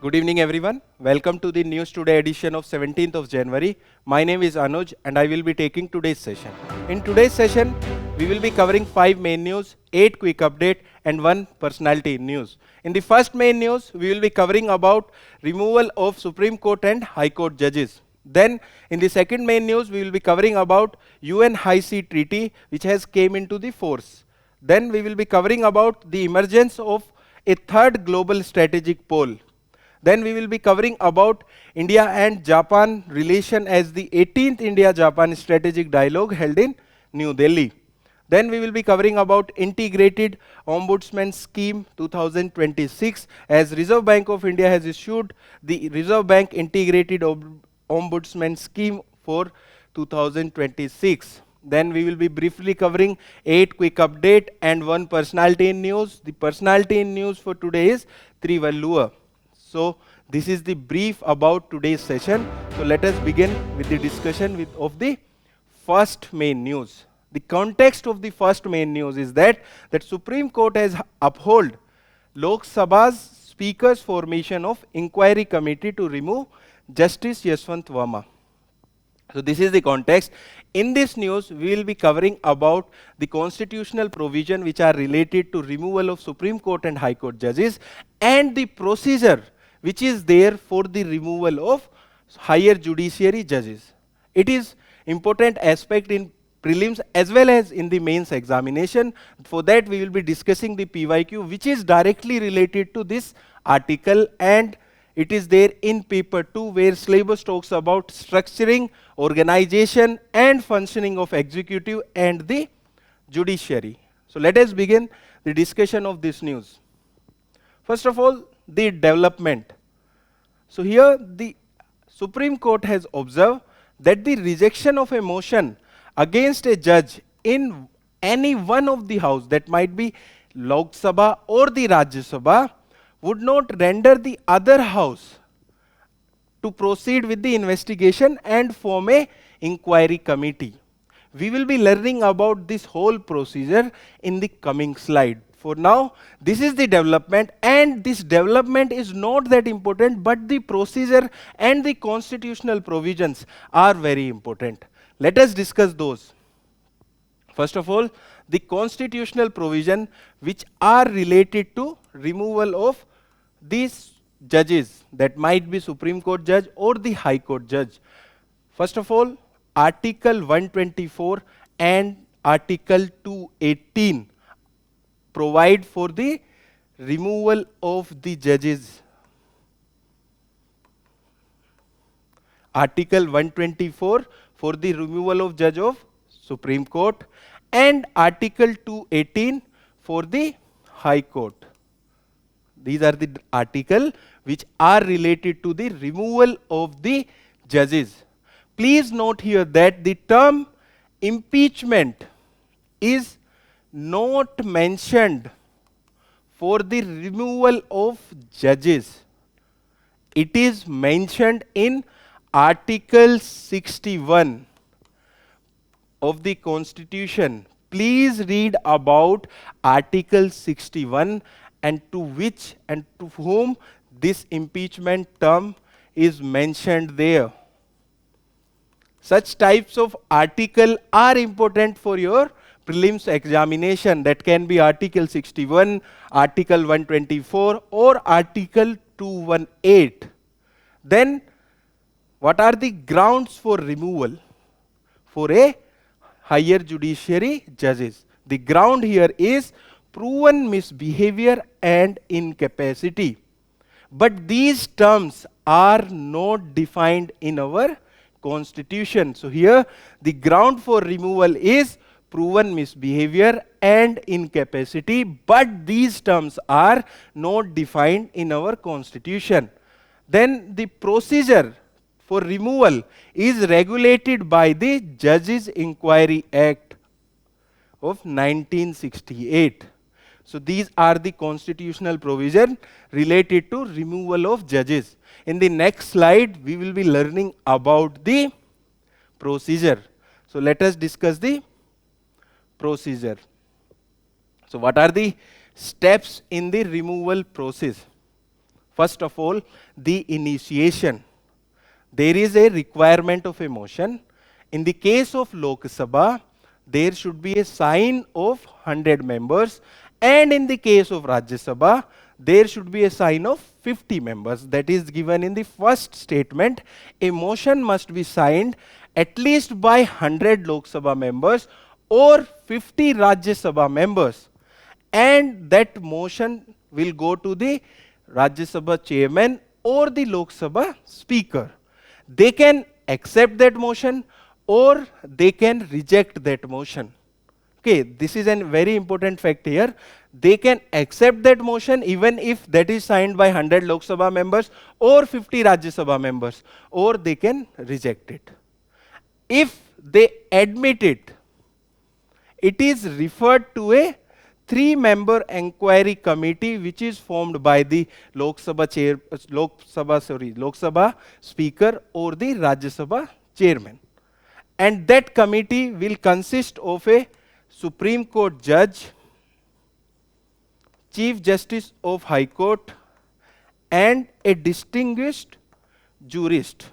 Good evening, everyone. Welcome to the News Today edition of 17th of January. My name is Anuj and I will be taking today's session. In today's session, we will be covering 5 main news, 8 quick update and 1 personality news. In the first main news, we will be covering about removal of Supreme Court and High Court judges. Then in the second main news, we will be covering about UN High Sea Treaty which has came into the force. Then we will be covering about the emergence of a third global strategic pole. Then we will be covering about India and Japan relation as the 18th India-Japan Strategic Dialogue held in New Delhi. Then we will be covering about Integrated Ombudsman Scheme 2026 as Reserve Bank of India has issued the Reserve Bank Integrated Ombudsman Scheme for 2026. Then we will be briefly covering 8 quick update and 1 personality in news. The personality in news for today is Thiruvalluvar. So this is the brief about today's session. So let us begin with the discussion of the first main news. The context of the first main news is that Supreme Court has upheld Lok Sabha's Speaker's formation of inquiry committee to remove Justice Yashwant Verma. So this is the context. In this news, we will be covering about the constitutional provision which are related to removal of Supreme Court and High Court judges and the procedure which is there for the removal of higher judiciary judges. It is important aspect in prelims as well as in the mains examination. For that we will be discussing the PYQ which is directly related to this article, and it is there in paper 2 where syllabus talks about structuring, organization and functioning of executive and the judiciary. So let us begin the discussion of this news. First of all, the development. So here the Supreme Court has observed that the rejection of a motion against a judge in any one of the house, that might be Lok Sabha or the Rajya Sabha, would not render the other house to proceed with the investigation and form a inquiry committee. We will be learning about this whole procedure in the coming slide. For now, this is the development, and this development is not that important, but the procedure and the constitutional provisions are very important. Let us discuss those. First of all, the constitutional provision which are related to removal of these judges, that might be Supreme Court judge or the High Court judge. First of all, Article 124 and Article 218 provide for the removal of the judges. Article 124 for the removal of judge of Supreme Court and Article 218 for the High Court. These are the articles which are related to the removal of the judges. Please note here that the term impeachment is not mentioned for the removal of judges. It is mentioned in Article 61 of the Constitution. Please read about Article 61 and to which and to whom this impeachment term is mentioned there. Such types of article are important for your prelims examination. That can be Article 61, Article 124 or Article 218. Then what are the grounds for removal for a higher judiciary judges? The ground here is proven misbehavior and incapacity. But these terms are not defined in our Constitution. So here the ground for removal is proven misbehavior and incapacity, but these terms are not defined in our Constitution. Then the procedure for removal is regulated by the Judges Inquiry Act of 1968. So these are the constitutional provisions related to removal of judges. In the next slide, we will be learning about the procedure. So let us discuss the procedure. So what are the steps in the removal process? First of all, the initiation. There is a requirement of a motion. In the case of Lok Sabha, there should be a sign of 100 members, and in the case of Rajya Sabha, there should be a sign of 50 members. That is given in the first statement. A motion must be signed at least by 100 Lok Sabha members or 50 Rajya Sabha members, and that motion will go to the Rajya Sabha chairman or the Lok Sabha speaker. They can accept that motion or they can reject that motion. Okay, this is a very important fact here. They can accept that motion even if that is signed by 100 Lok Sabha members or 50 Rajya Sabha members, or they can reject it. If they admit it, it is referred to a 3-member inquiry committee which is formed by the Lok Sabha speaker or the Rajya Sabha chairman. And that committee will consist of a Supreme Court judge, Chief Justice of High Court, and a distinguished jurist.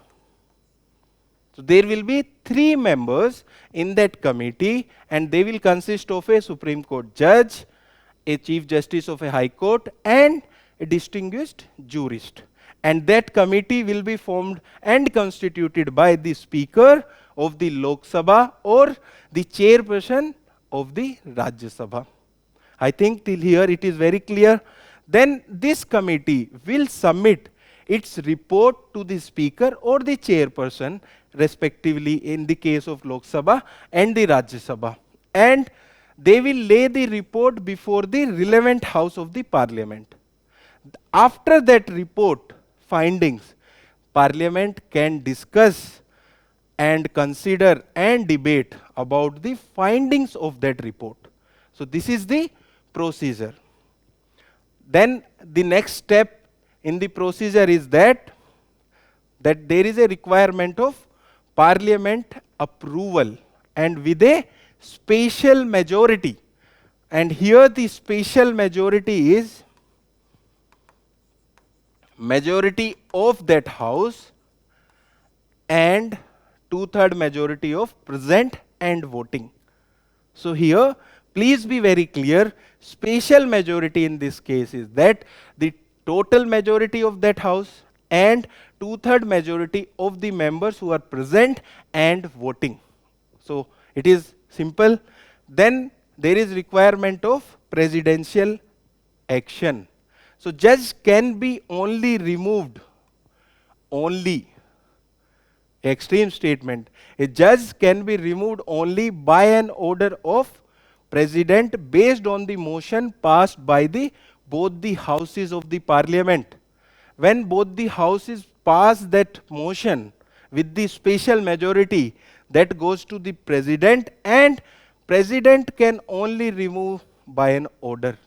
So there will be 3 members in that committee, and they will consist of a Supreme Court judge, a Chief Justice of a High Court, and a distinguished jurist. And that committee will be formed and constituted by the Speaker of the Lok Sabha or the chairperson of the Rajya Sabha. I think till here it is very clear. Then this committee will submit its report to the Speaker or the chairperson respectively in the case of Lok Sabha and the Rajya Sabha. And they will lay the report before the relevant house of the Parliament. After that report findings, Parliament can discuss and consider and debate about the findings of that report. So this is the procedure. Then the next step in the procedure is that there is a requirement of Parliament approval and with a special majority. And here the special majority is majority of that house and 2/3 majority of present and voting. So here please be very clear, special majority in this case is that the total majority of that house and 2/3 majority of the members who are present and voting. So it is simple. Then there is requirement of presidential action. So judge can be only removed, only, extreme statement. A judge can be removed only by an order of President based on the motion passed by both the houses of the Parliament. When both the houses pass that motion with the special majority, that goes to the President, and President can only remove by an order.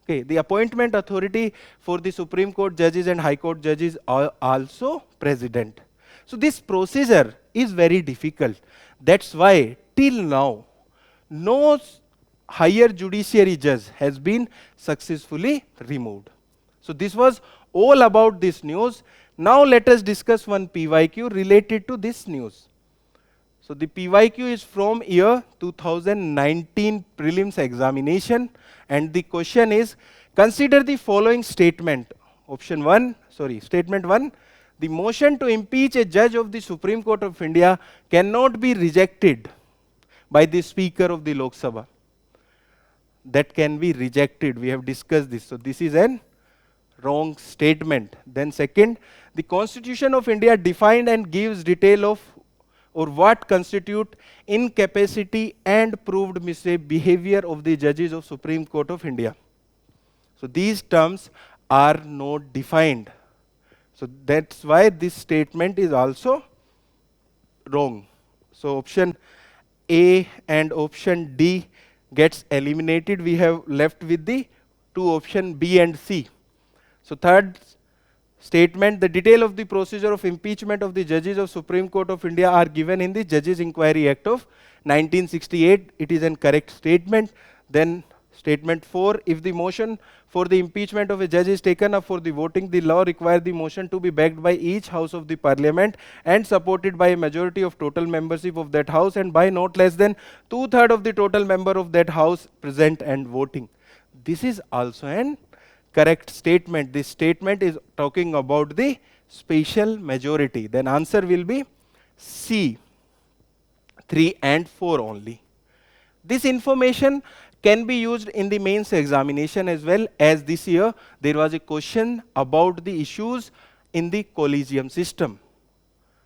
Okay, the appointment authority for the Supreme Court judges and High Court judges are also President. So this procedure is very difficult. That's why till now no higher judiciary judge has been successfully removed. So this was all about this news. Now let us discuss one PYQ related to this news. So the PYQ is from year 2019 prelims examination, and the question is, consider the following statement. Statement 1, the motion to impeach a judge of the Supreme Court of India cannot be rejected by the Speaker of the Lok Sabha. That can be rejected. We have discussed this. So this is an wrong statement. Then second, the Constitution of India defined and gives detail of or what constitute incapacity and proved misbehavior of the judges of Supreme Court of India. So these terms are not defined. So that's why this statement is also wrong. So option A and option D gets eliminated. We have left with the two options B and C. So third statement, the detail of the procedure of impeachment of the judges of Supreme Court of India are given in the Judges Inquiry Act of 1968. It is an correct statement. Then Statement 4, if the motion for the impeachment of a judge is taken up for the voting, the law requires the motion to be backed by each house of the parliament and supported by a majority of total membership of that house and by not less than 2/3 of the total member of that house present and voting. This is also an correct statement. This statement is talking about the special majority. Then answer will be C, 3 and 4 only. This information can be used in the mains examination as well, as this year there was a question about the issues in the collegium system.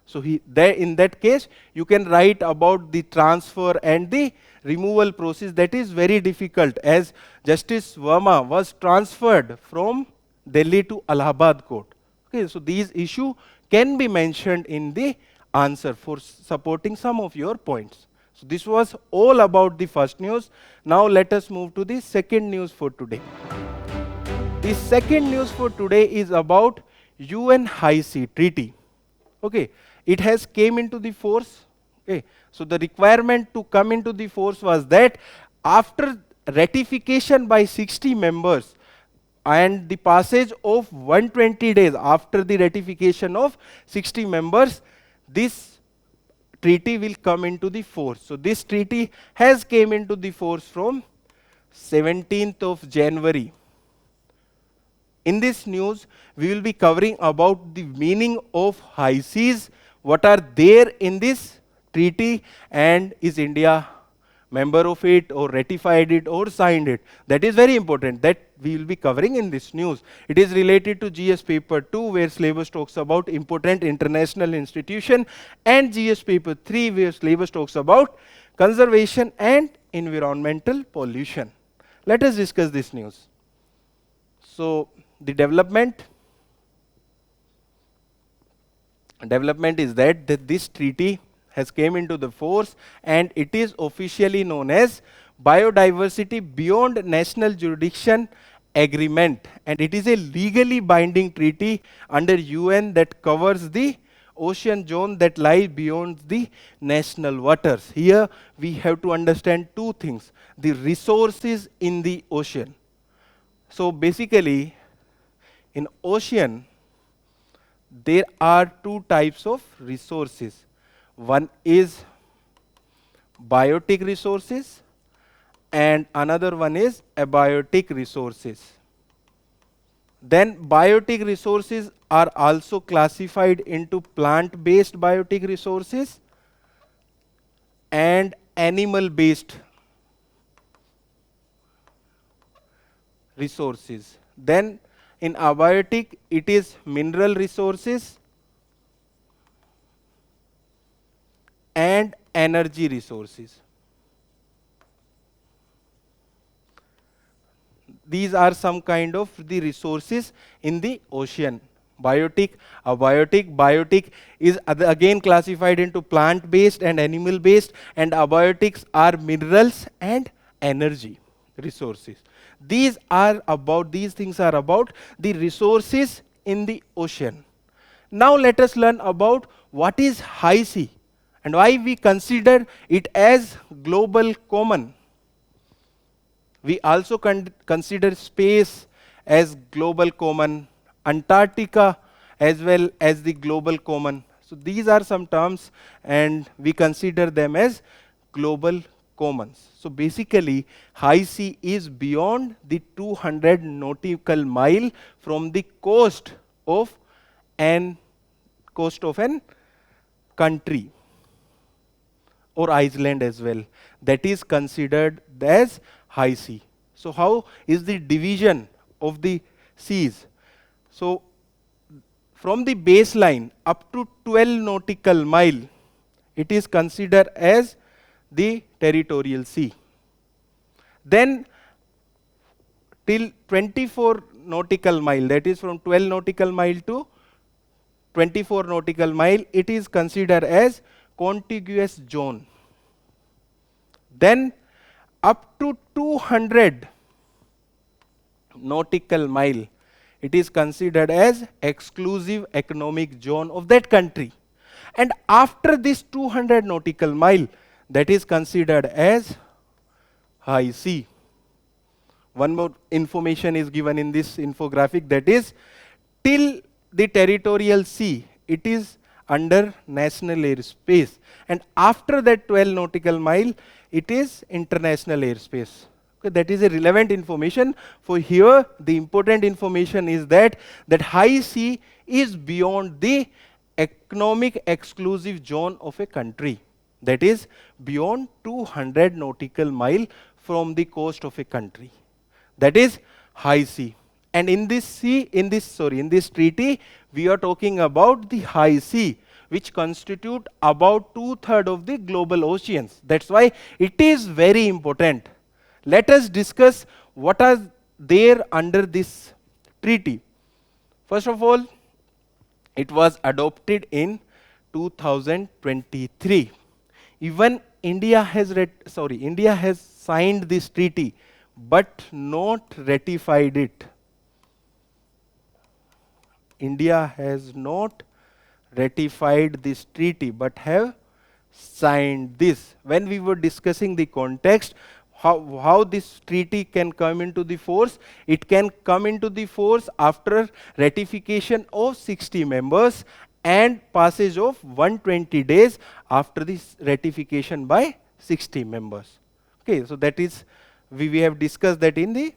So in that case, you can write about the transfer and the removal process. That is very difficult, as Justice Verma was transferred from Delhi to Allahabad court. Okay, so these issues can be mentioned in the answer for supporting some of your points. So this was all about the first news. Now let us move to the second news for today. The second news for today is about UN High Sea Treaty. Okay, it has came into the force. Okay, so the requirement to come into the force was that after ratification by 60 members and the passage of 120 days after the ratification of 60 members, this treaty will come into the force. So this treaty has came into the force from 17th of January. In this news, we will be covering about the meaning of high seas, what are there in this treaty, and is India member of it or ratified it or signed it. That is very important, that we will be covering in this news. It is related to GS paper 2, where syllabus talks about important international institution, and GS paper 3, where syllabus talks about conservation and environmental pollution. Let us discuss this news. So the development is that this treaty has came into the force, and it is officially known as Biodiversity Beyond National Jurisdiction Agreement, and it is a legally binding treaty under UN that covers the ocean zone that lies beyond the national waters. Here we have to understand two things: the resources in the ocean. So basically, in ocean there are two types of resources. One is biotic resources and another one is abiotic resources. Then biotic resources are also classified into plant-based biotic resources and animal-based resources. Then in abiotic, it is mineral resources and energy resources. These are some kind of the resources in the ocean. Biotic, abiotic. Biotic is again classified into plant-based and animal-based, and abiotics are minerals and energy resources. These things are about the resources in the ocean. Now let us learn about what is high sea and why we consider it as global common. We also consider space as global common, Antarctica as well as the global common. So these are some terms and we consider them as global commons. So basically, high sea is beyond the 200 nautical mile from the coast of an country or island as well. That is considered as high sea. So how is the division of the seas? So from the baseline up to 12 nautical mile, it is considered as the territorial sea. Then till 24 nautical mile, that is from 12 nautical mile to 24 nautical mile, it is considered as contiguous zone. Then up to 200 nautical mile, it is considered as exclusive economic zone of that country. And after this 200 nautical mile, that is considered as high sea. one more information is given in this infographic, that is, till the territorial sea, it is under national airspace, and after that 12 nautical mile, it is international airspace. Okay, that is a relevant information. For here, the important information is that high sea is beyond the economic exclusive zone of a country. That is beyond 200 nautical mile from the coast of a country. That is high sea. And in this treaty, we are talking about the high sea, which constitute about 2/3 of the global oceans. That's why it is very important. Let us discuss what are there under this treaty. First of all, it was adopted in 2023. Even India has signed this treaty, but not ratified it. India has not ratified this treaty, but have signed this. When we were discussing the context, how this treaty can come into the force, it can come into the force after ratification of 60 members and passage of 120 days after this ratification by 60 members. Okay, so that is, we have discussed that in the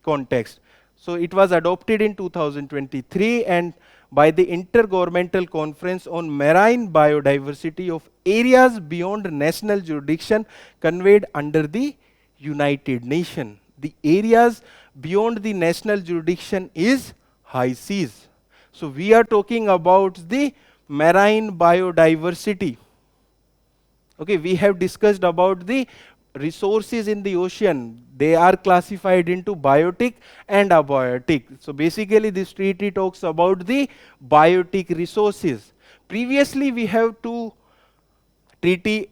context. So it was adopted in 2023 and by the Intergovernmental Conference on Marine Biodiversity of Areas Beyond National Jurisdiction conveyed under the United Nations. The areas beyond the national jurisdiction is high seas. So we are talking about the marine biodiversity. Okay, we have discussed about the resources in the ocean. They are classified into biotic and abiotic. So basically this treaty talks about the biotic resources. Previously we have two treaty,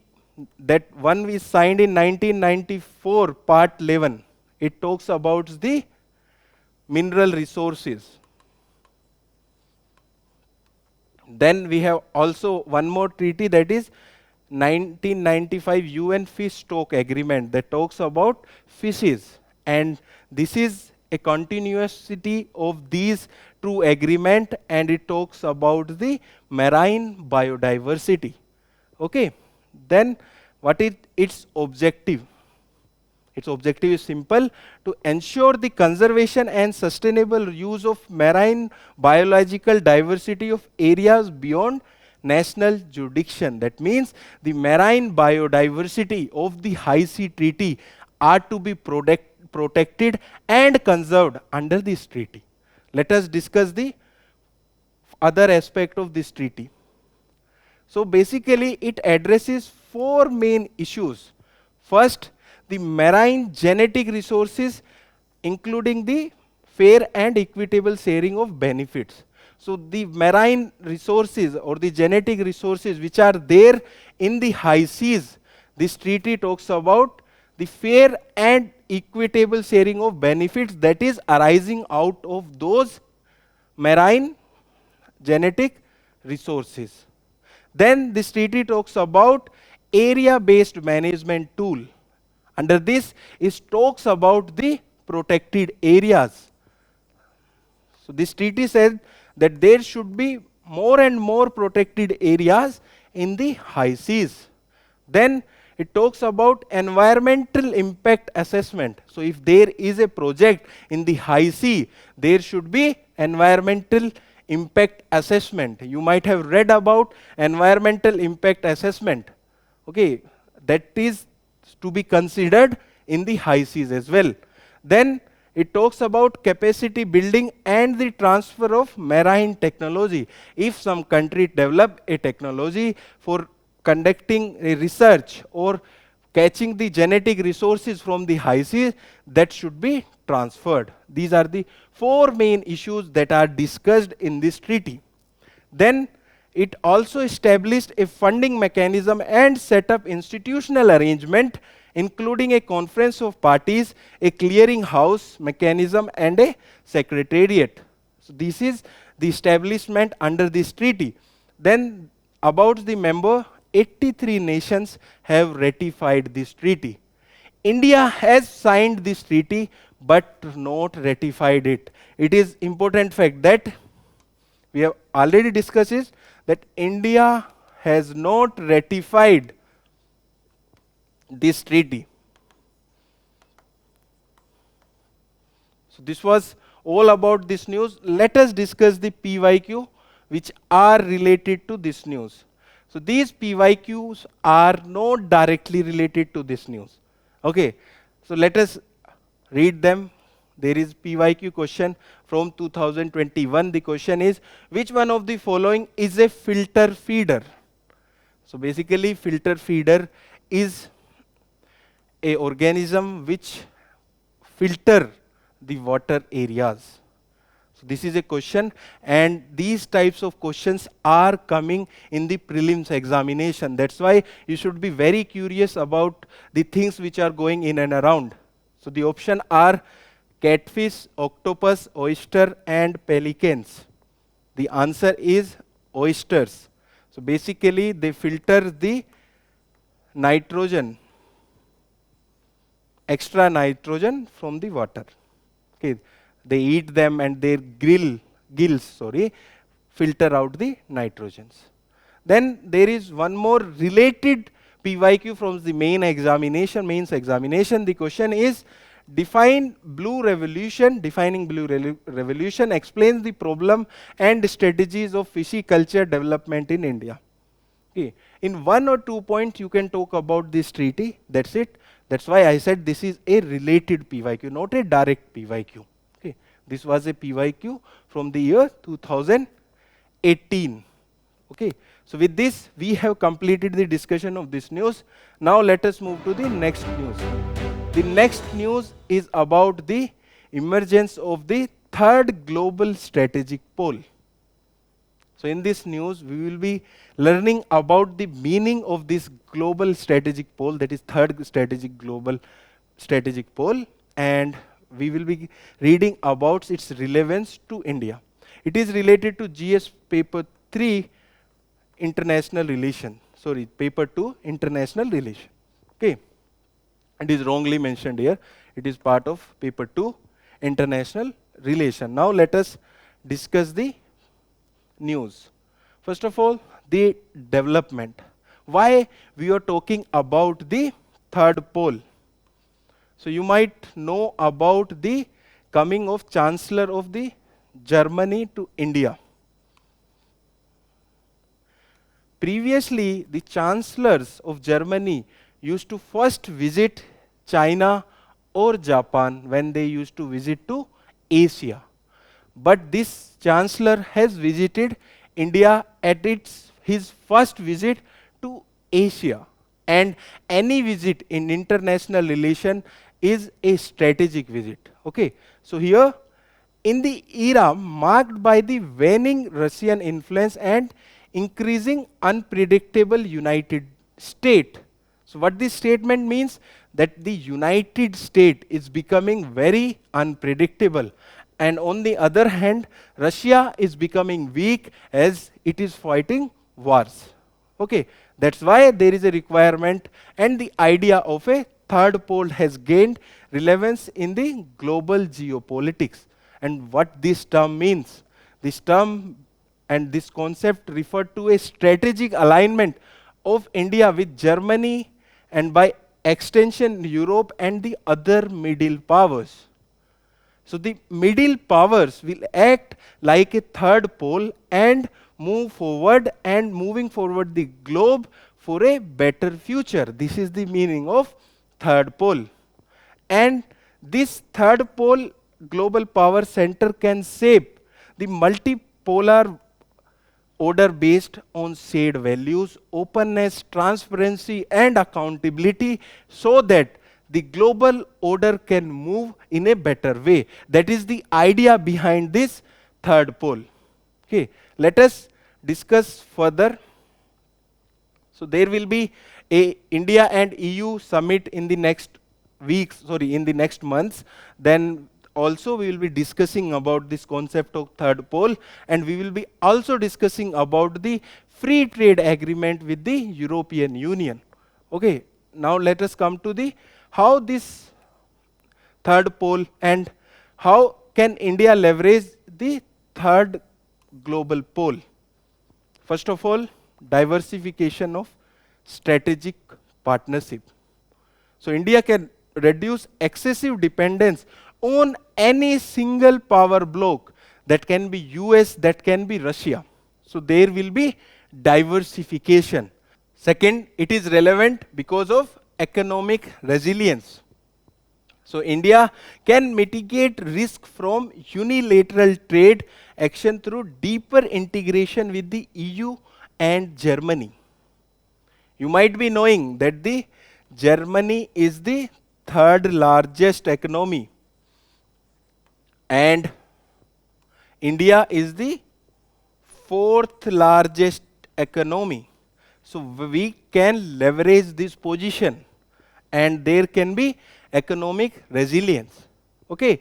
that one we signed in 1994, part 11. It talks about the mineral resources. Then we have also one more treaty, that is 1995 UN Fish Stock Agreement, that talks about fishes, and this is a continuity of these two agreement, and it talks about the marine biodiversity. Okay, then what is its objective? Its objective is simple: to ensure the conservation and sustainable use of marine biological diversity of areas beyond national jurisdiction. That means the marine biodiversity of the High Sea Treaty are to be protected and conserved under this treaty. Let us discuss the other aspect of this treaty. So basically it addresses four main issues. First, the marine genetic resources, including the fair and equitable sharing of benefits. So the marine resources or the genetic resources which are there in the high seas, this treaty talks about the fair and equitable sharing of benefits that is arising out of those marine genetic resources. Then this treaty talks about area-based management tool. Under this, it talks about the protected areas. So this treaty said that there should be more and more protected areas in the high seas. Then it talks about environmental impact assessment. So if there is a project in the high sea, there should be environmental impact assessment. You might have read about environmental impact assessment. Okay, that is to be considered in the high seas as well. Then it talks about capacity building and the transfer of marine technology. If some country develop a technology for conducting a research or catching the genetic resources from the high seas, that should be transferred. These are the four main issues that are discussed in this treaty. Then it also established a funding mechanism and set up institutional arrangement, including a conference of parties, a clearing house mechanism, and a secretariat. So this is the establishment under this treaty. Then about the member, 83 nations have ratified this treaty. India has signed this treaty, but not ratified it. It is important fact that we have already discussed is that India has not ratified this treaty. So this was all about this news. Let us discuss the PYQ which are related to this news. So these PYQs are not directly related to this news. Okay, so let us read them. There is PYQ question from 2021. The question is, which one of the following is a filter feeder? So basically filter feeder is a organism which filter the water areas. So this is a question, and these types of questions are coming in the prelims examination. That's why you should be very curious about the things which are going in and around. So the option are catfish, octopus, oyster and pelicans. The answer is oysters. So basically they filter the nitrogen, extra nitrogen from the water. Okay, they eat them and their gills filter out the nitrogens. Then there is one more related PYQ from the mains examination. The question is, defining blue revolution explains the problem and strategies of pisciculture development in India. Okay. In 1 or 2 points you can talk about this treaty, that's it. That's why I said this is a related PYQ, not a direct PYQ. Okay. This was a PYQ from the year 2018. Okay. So with this, we have completed the discussion of this news. Now let us move to the next news. The next news is about the emergence of the third global strategic pole. So in this news, we will be learning about the meaning of this global strategic pole, that is third global strategic pole, and we will be reading about its relevance to India. It is related to GS paper 3, international relation. Sorry, paper 2, international relation. Okay, it is wrongly mentioned here. It is part of paper 2, international relation. Now let us discuss the news. First of all, the development. Why we are talking about the third pole? So you might know about the coming of Chancellor of the Germany to India. Previously, the chancellors of Germany used to first visit China or Japan when they used to visit to Asia. But this chancellor has visited India at his first visit to Asia. And any visit in international relation is a strategic visit. Okay. So here, in the era marked by the waning Russian influence and increasing unpredictable United States. So what this statement means, that the United States is becoming very unpredictable, and on the other hand, Russia is becoming weak as it is fighting wars. Okay, that's why there is a requirement, and the idea of a third pole has gained relevance in the global geopolitics. And what this term means, this term and this concept refer to a strategic alignment of India with Germany and by extension Europe and the other middle powers. So the middle powers will act like a third pole and move forward, and moving forward the globe for a better future. This is the meaning of third pole. And this third pole global power center can shape the multipolar order based on shared values, openness, transparency and accountability, so that the global order can move in a better way. That is the idea behind this third pole. Okay, let us discuss further. So there will be a India and EU summit in the next in the next months. Then also we will be discussing about this concept of third pole, and we will be also discussing about the free trade agreement with the European Union. Okay, now let us come to the how this third pole, and how can India leverage the third global pole? First of all, diversification of strategic partnership. So India can reduce excessive dependence on any single power bloc. That can be US, that can be Russia. So there will be diversification. Second, it is relevant because of economic resilience. So India can mitigate risk from unilateral trade action through deeper integration with the EU and Germany. You might be knowing that the Germany is the third largest economy and India is the fourth largest economy. So we can leverage this position and there can be economic resilience. Okay.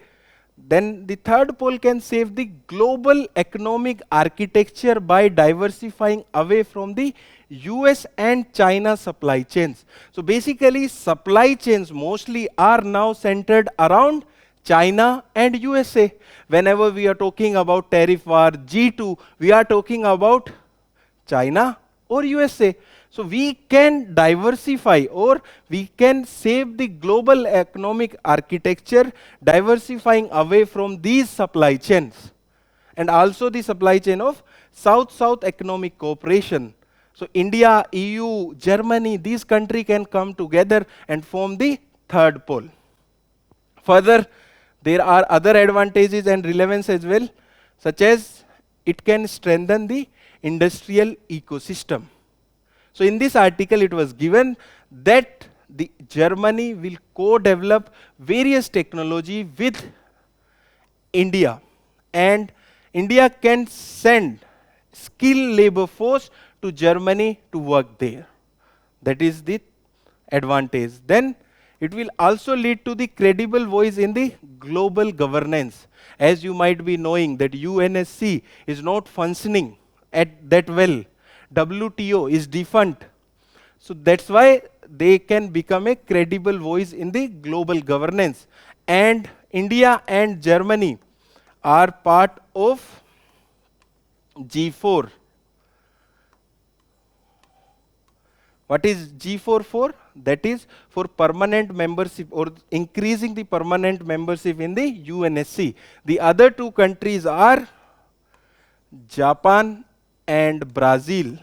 Then the third pole can save the global economic architecture by diversifying away from the US and China supply chains. So basically supply chains mostly are now centered around China and USA. Whenever we are talking about tariff war, G2, we are talking about China or USA. So we can diversify or we can save the global economic architecture diversifying away from these supply chains and also the supply chain of South-South economic cooperation. So India, EU, Germany, these countries can come together and form the third pole. Further, there are other advantages and relevance as well, such as it can strengthen the industrial ecosystem. So in this article it was given that the Germany will co-develop various technology with India and India can send skilled labor force to Germany to work there. That is the advantage. Then it will also lead to the credible voice in the global governance. As you might be knowing that UNSC is not functioning at that well. WTO is defunct. So that's why they can become a credible voice in the global governance. And India and Germany are part of G4. What is G4 for? That is for permanent membership or increasing the permanent membership in the UNSC. The other two countries are Japan and Brazil.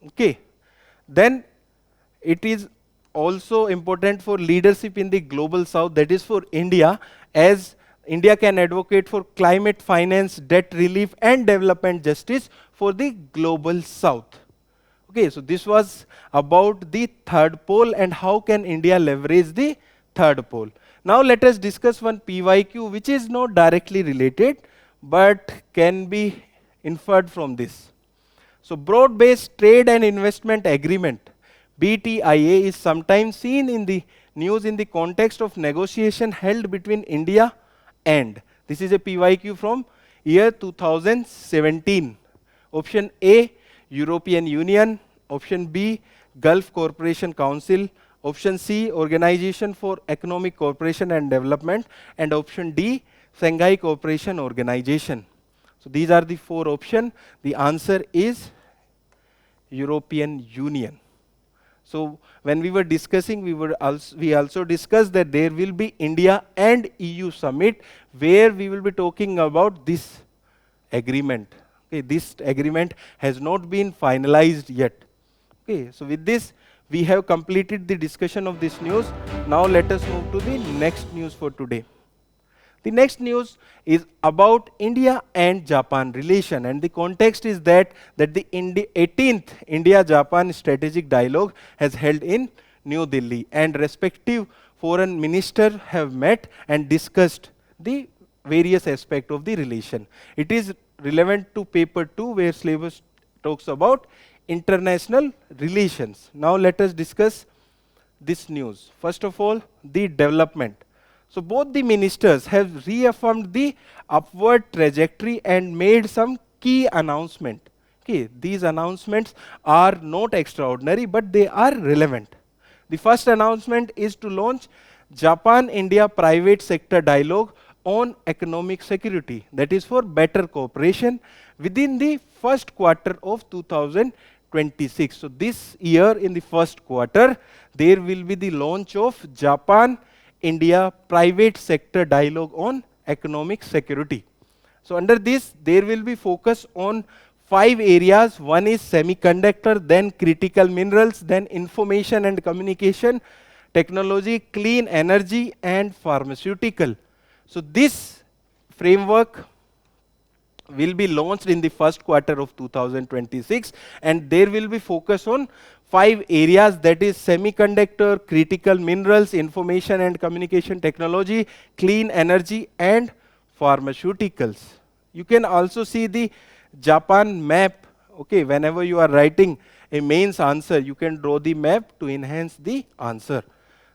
Okay. Then it is also important for leadership in the global south, that is for India, as India can advocate for climate finance, debt relief and development justice for the global south. Okay, so this was about the third pole and how can India leverage the third pole. Now let us discuss one PYQ which is not directly related but can be inferred from this. So broad-based trade and investment agreement, BTIA, is sometimes seen in the news in the context of negotiation held between India and, this is a PYQ from year 2017. Option A, European Union. Option B, Gulf Cooperation Council. Option C, Organization for Economic Cooperation and Development. And option D, Shanghai Cooperation Organization. So these are the four options. The answer is European Union. So when we were discussing, we also discussed that there will be India and EU summit where we will be talking about this agreement. Okay, this agreement has not been finalized yet. Okay, so with this, we have completed the discussion of this news. Now let us move to the next news for today. The next news is about India and Japan relation, and the context is that the 18th India-Japan Strategic Dialogue has held in New Delhi, and respective foreign ministers have met and discussed the various aspects of the relation. It is relevant to paper 2 where syllabus talks about international relations. Now let us discuss this news. First of all, the development. So both the ministers have reaffirmed the upward trajectory and made some key announcement. Okay, these announcements are not extraordinary, but they are relevant. The first announcement is to launch Japan-India private sector dialogue on economic security, that is for better cooperation within the first quarter of 2026. So this year in the first quarter, there will be the launch of Japan-India private sector dialogue on economic security. So under this, there will be focus on 5 areas. One is semiconductor, then critical minerals, then information and communication, technology, clean energy, and pharmaceutical. So this framework will be launched in the first quarter of 2026, and there will be focus on 5 areas, that is semiconductor, critical minerals, information and communication technology, clean energy, and pharmaceuticals. You can also see the Japan map. Okay, whenever you are writing a mains answer, you can draw the map to enhance the answer.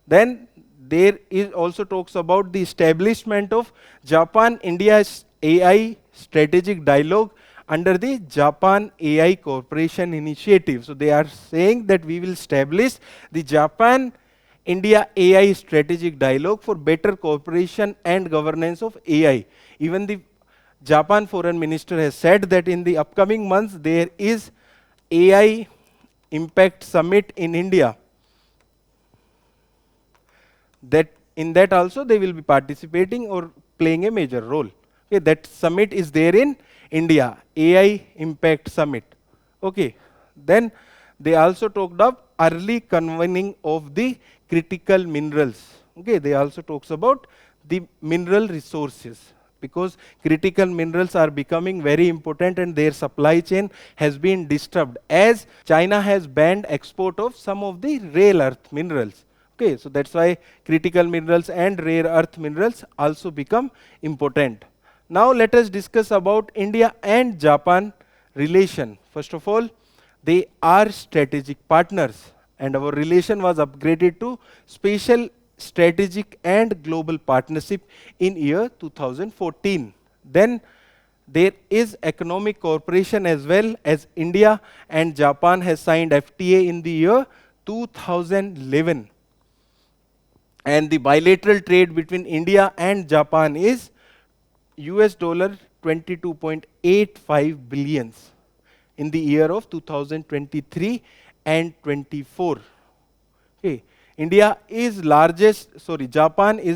Then there is also talks about the establishment of Japan-India's AI strategic dialogue under the Japan AI Cooperation Initiative. So they are saying that we will establish the Japan-India AI strategic dialogue for better cooperation and governance of AI. Even the Japan foreign minister has said that in the upcoming months there is AI Impact Summit in India. That in that also they will be participating or playing a major role. Okay, that summit is there in India, AI Impact Summit. Okay, then they also talked of early convening of the critical minerals. Okay, they also talks about the mineral resources, because critical minerals are becoming very important and their supply chain has been disturbed as China has banned export of some of the rare earth minerals. Okay, so that's why critical minerals and rare earth minerals also become important. Now let us discuss about India and Japan relation. First of all, they are strategic partners and our relation was upgraded to special strategic and global partnership in year 2014. Then there is economic cooperation as well, as India and Japan has signed FTA in the year 2011. And the bilateral trade between India and Japan is US dollar 22.85 billions in the year of 2023 and 24. Okay. Japan is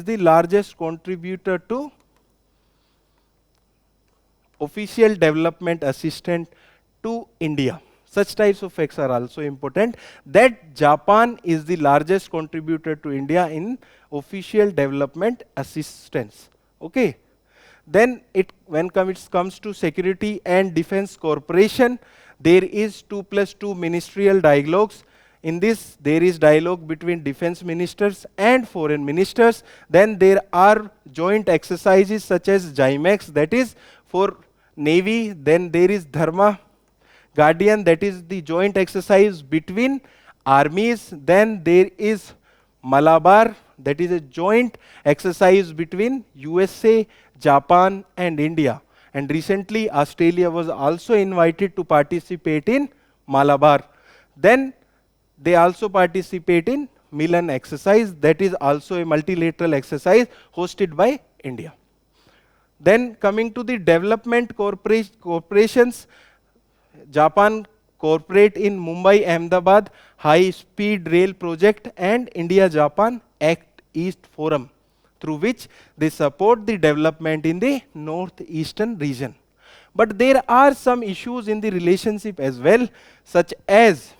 the largest contributor to official development assistance to India. Such types of facts are also important, that Japan is the largest contributor to India in official development assistance. Okay. Then when it comes to security and defense cooperation, there is 2+2 ministerial dialogues. In this, there is dialogue between defense ministers and foreign ministers. Then there are joint exercises such as JIMEX, that is for Navy. Then there is Dharma Guardian, that is the joint exercise between armies. Then there is Malabar, that is a joint exercise between USA, Japan and India. And recently Australia was also invited to participate in Malabar. Then they also participate in Milan exercise, that is also a multilateral exercise hosted by India. Then coming to the development corporations, Japan cooperate in Mumbai-Ahmedabad high-speed rail project and India-Japan Act East Forum, through which they support the development in the northeastern region. But there are some issues in the relationship as well, such as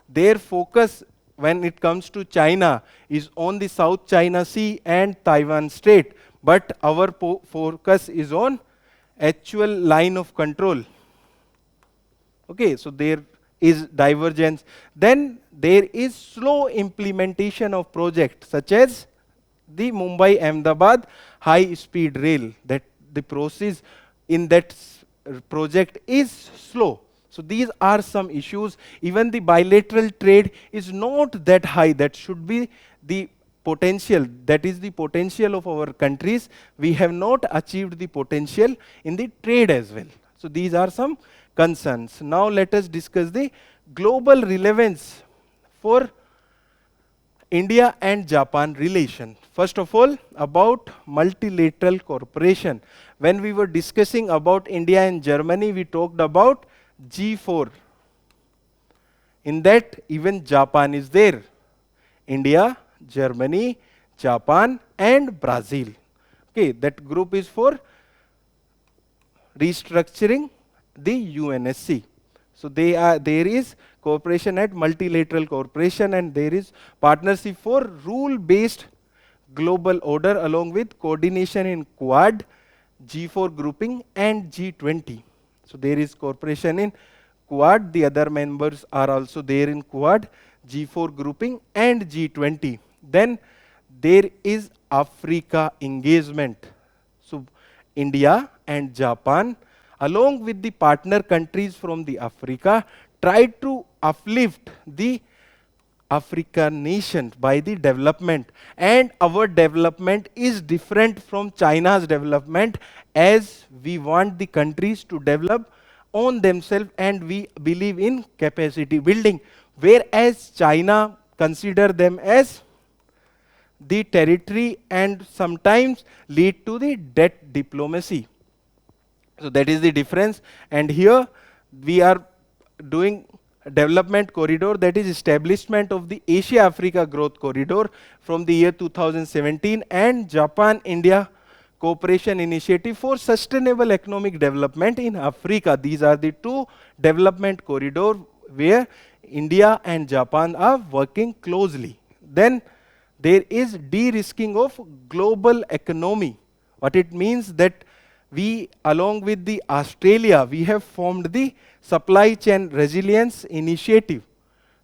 their focus when it comes to China is on the South China Sea and Taiwan Strait, but our focus is on actual line of control. Okay, so there is divergence. Then there is slow implementation of projects such as the Mumbai-Ahmedabad high-speed rail, that the process in that project is slow. So these are some issues. Even the bilateral trade is not that high. That should be the potential. That is the potential of our countries. We have not achieved the potential in the trade as well. So these are some concerns. Now let us discuss the global relevance for India and Japan relation. First of all, about multilateral cooperation. When we were discussing about India and Germany, we talked about G4. In that, even Japan is there. India, Germany, Japan, and Brazil. Okay, that group is for restructuring the UNSC. So there is cooperation at multilateral cooperation, and there is partnership for rule-based global order along with coordination in Quad, G4 grouping, and G20. So there is cooperation in Quad. The other members are also there in Quad, G4 grouping, and G20. Then there is Africa engagement. So India and Japan, along with the partner countries from the Africa, tried to uplift the African nations by the development. And our development is different from China's development, as we want the countries to develop on themselves and we believe in capacity building. Whereas China consider them as the territory and sometimes lead to the debt diplomacy. So that is the difference. And here we are doing development corridor, that is establishment of the Asia-Africa growth corridor from the year 2017, and Japan-India cooperation initiative for sustainable economic development in Africa. These are the two development corridor where India and Japan are working closely. Then there is de-risking of global economy. What it means that we, along with the Australia, we have formed the supply chain resilience initiative.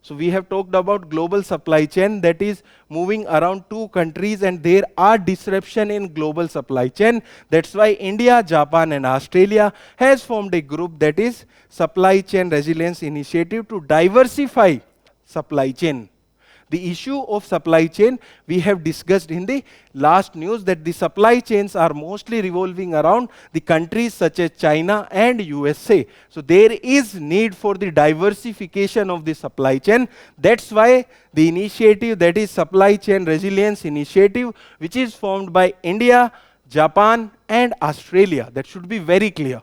So we have talked about global supply chain that is moving around two countries and there are disruption in global supply chain. That's why India, Japan and Australia has formed a group that is supply chain resilience initiative to diversify supply chain. The issue of supply chain we have discussed in the last news, that the supply chains are mostly revolving around the countries such as China and USA. So there is need for the diversification of the supply chain. That's why the initiative, that is supply chain resilience initiative, which is formed by India, Japan and Australia. That should be very clear.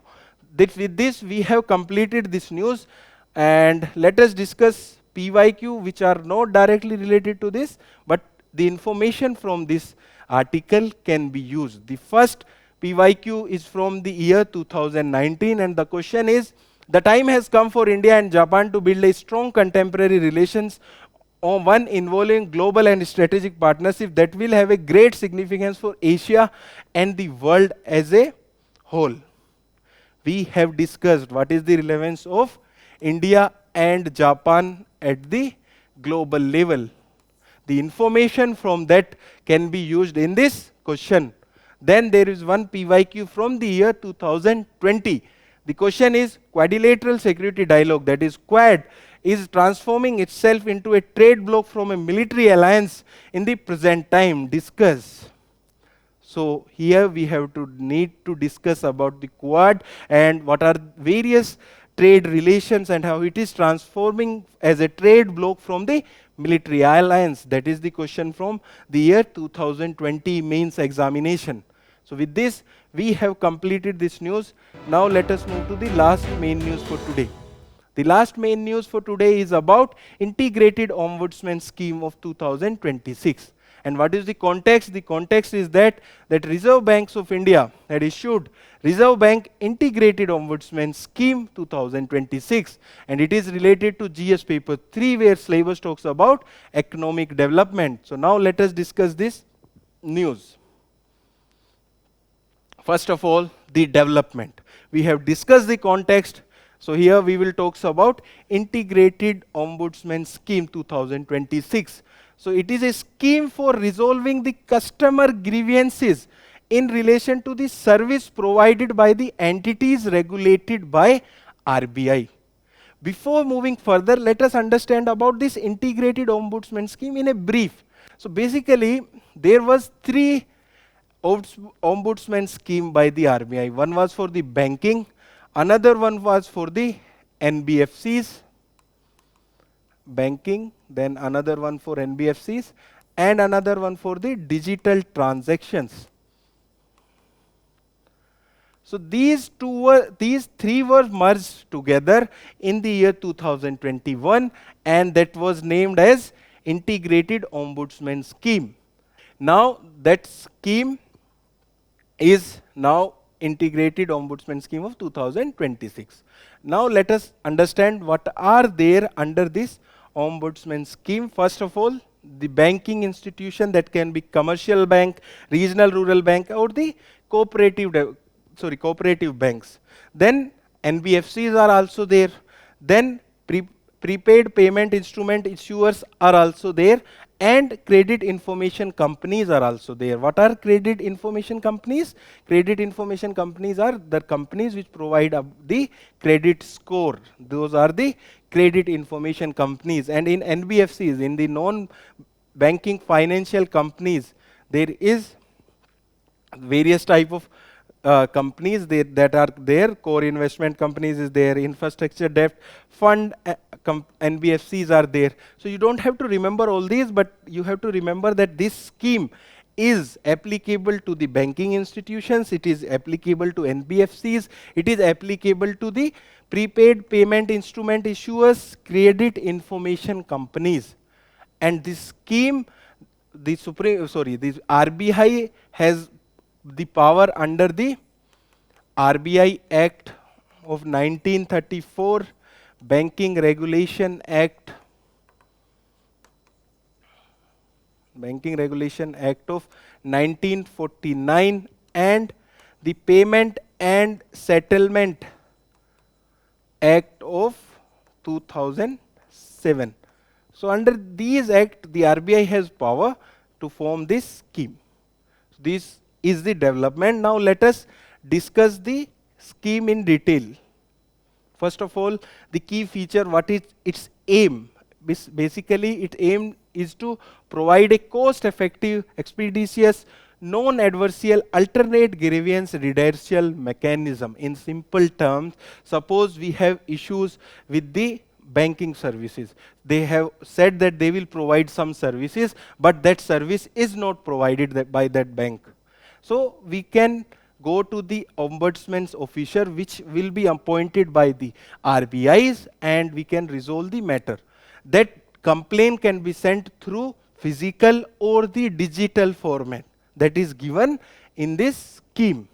That with this we have completed this news, and let us discuss PYQ, which are not directly related to this, but the information from this article can be used. The first PYQ is from the year 2019, and the question is, the time has come for India and Japan to build a strong contemporary relations, on one involving global and strategic partnership that will have a great significance for Asia and the world as a whole. We have discussed what is the relevance of India and Japan at the global level. The information from that can be used in this question. Then there is one PYQ from the year 2020. The question is, quadrilateral security dialogue, that is Quad, is transforming itself into a trade bloc from a military alliance in the present time. Discuss. So here we have to need to discuss about the Quad and what are various trade relations and how it is transforming as a trade bloc from the military alliance. That is the question from the year 2020 mains examination. So with this, we have completed this news. Now let us move to the last main news for today. The last main news for today is about integrated ombudsman scheme of 2026. And what is the context? The context is that Reserve Banks of India had issued Reserve Bank Integrated Ombudsman Scheme 2026, and it is related to GS paper 3, where syllabus talks about economic development. So now let us discuss this news. First of all, the development. We have discussed the context. So here we will talk about Integrated Ombudsman Scheme 2026. So it is a scheme for resolving the customer grievances in relation to the service provided by the entities regulated by RBI. Before moving further, let us understand about this integrated ombudsman scheme in a brief. So basically, there was 3 ombudsman scheme by the RBI. One was for the banking, another one was for the NBFCs, banking, then another one for NBFCs, and another one for the digital transactions. So these three were merged together in the year 2021, and that was named as Integrated Ombudsman Scheme. Now that scheme is now Integrated Ombudsman Scheme of 2026. Now let us understand what are there under this Ombudsman Scheme. First of all, the banking institution, that can be commercial bank, regional rural bank, or the cooperative banks. Then NBFCs are also there. Then prepaid payment instrument issuers are also there, and credit information companies are also there. What are credit information companies? Credit information companies are the companies which provide the credit score. Those are the credit information companies. And in NBFCs, in the non-banking financial companies, there is various type of companies that are there. Core investment companies is there, infrastructure debt fund NBFCs are there. So you don't have to remember all these, but you have to remember that this scheme is applicable to the banking institutions, it is applicable to NBFCs, it is applicable to the prepaid payment instrument issuers, credit information companies. And this scheme, the RBI has the power under the RBI Act of 1934, Banking Regulation Act of 1949, and the Payment and Settlement Act of 2007. So under these acts, the RBI has power to form this scheme. This is the development. Now let us discuss the scheme in detail. First of all, the key feature, what is its aim? Basically, its aim is to provide a cost-effective, expeditious, non-adversarial alternate grievance redressal mechanism. In simple terms, suppose we have issues with the banking services. They have said that they will provide some services, but that service is not provided by that bank. So we can go to the ombudsman's officer, which will be appointed by the RBIs, and we can resolve the matter. That complaint can be sent through physical or the digital format that is given in this scheme.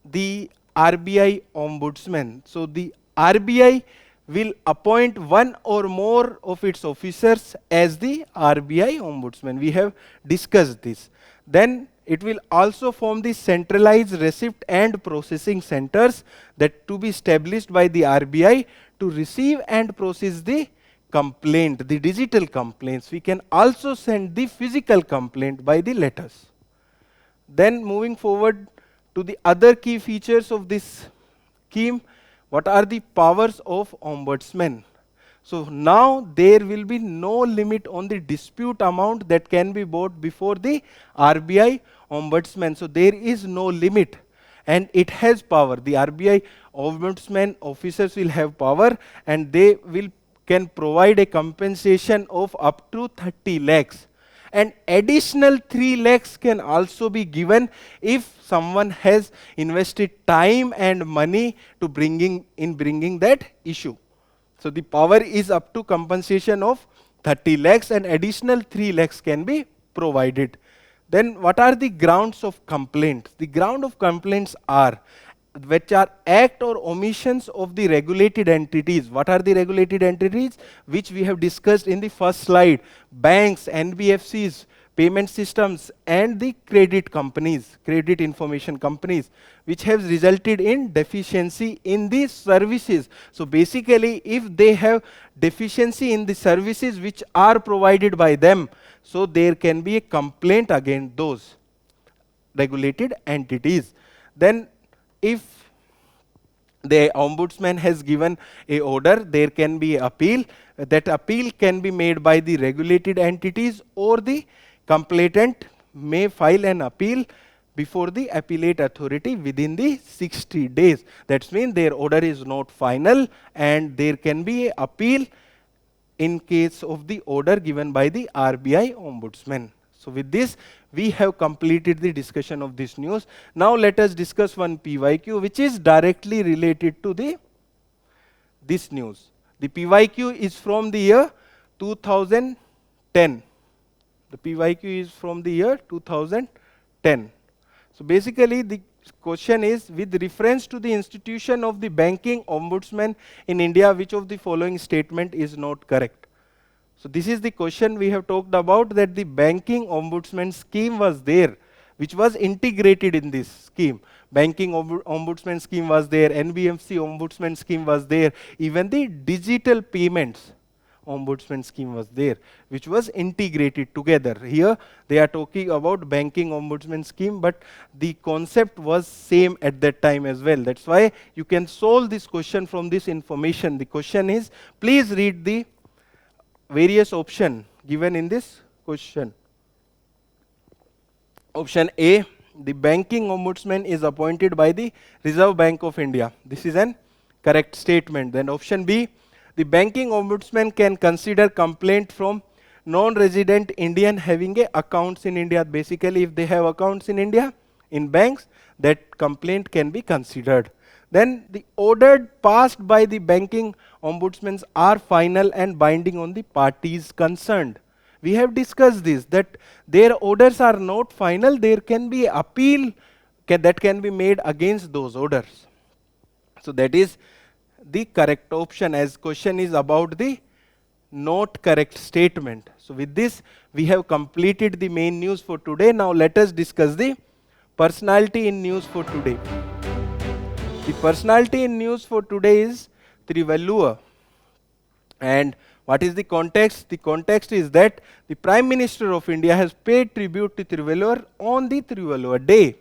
The RBI ombudsman. So the RBI will appoint one or more of its officers as the RBI ombudsman. We have discussed this. Then it will also form the centralized receipt and processing centers that to be established by the RBI to receive and process the complaint, the digital complaints. We can also send the physical complaint by the letters. Then moving forward to the other key features of this scheme, what are the powers of ombudsman? So now there will be no limit on the dispute amount that can be brought before the RBI ombudsman. So there is no limit, and it has power. The RBI ombudsman officers will have power, and they can provide a compensation of up to 30 lakhs. And additional 3 lakhs can also be given if someone has invested time and money to bringing that issue. So the power is up to compensation of 30 lakhs, and additional 3 lakhs can be provided. Then what are the grounds of complaint? The ground of complaints are which are act or omissions of the regulated entities. What are the regulated entities? Which we have discussed in the first slide. Banks, NBFCs, payment systems, and the credit companies, credit information companies, which have resulted in deficiency in the services. So basically, if they have deficiency in the services which are provided by them, so there can be a complaint against those regulated entities. Then if the ombudsman has given a order, there can be appeal. That appeal can be made by the regulated entities, or the complainant may file an appeal before the appellate authority within the 60 days. That means their order is not final, and there can be an appeal in case of the order given by the RBI Ombudsman. So with this, we have completed the discussion of this news. Now let us discuss one PYQ which is directly related to this news. The PYQ is from the year 2010. The PYQ is from the year 2010. So basically the question is, with reference to the institution of the banking ombudsman in India, which of the following statement is not correct? So this is the question we have talked about, that the banking ombudsman scheme was there, which was integrated in this scheme. Banking ombudsman scheme was there, NBFC ombudsman scheme was there, even the digital payments ombudsman scheme was there, which was integrated together. Here they are talking about banking ombudsman scheme, but the concept was same at that time as well. That's why you can solve this question from this information. The question is, please read the various options given in this question. Option A, the banking ombudsman is appointed by the Reserve Bank of India. This is an correct statement. Then option B, the banking ombudsman can consider complaint from non-resident Indian having accounts in India. Basically, if they have accounts in India, in banks, that complaint can be considered. Then the order passed by the banking ombudsmen are final and binding on the parties concerned. We have discussed this, that their orders are not final, there can be appeal that can be made against those orders. So that is the correct option, as question is about the not correct statement. So with this, we have completed the main news for today. Now let us discuss the personality in news for today. The personality in news for today is Thiruvalluvar. And what is the context? The context is that the Prime Minister of India has paid tribute to Thiruvalluvar on the Thiruvalluvar Day.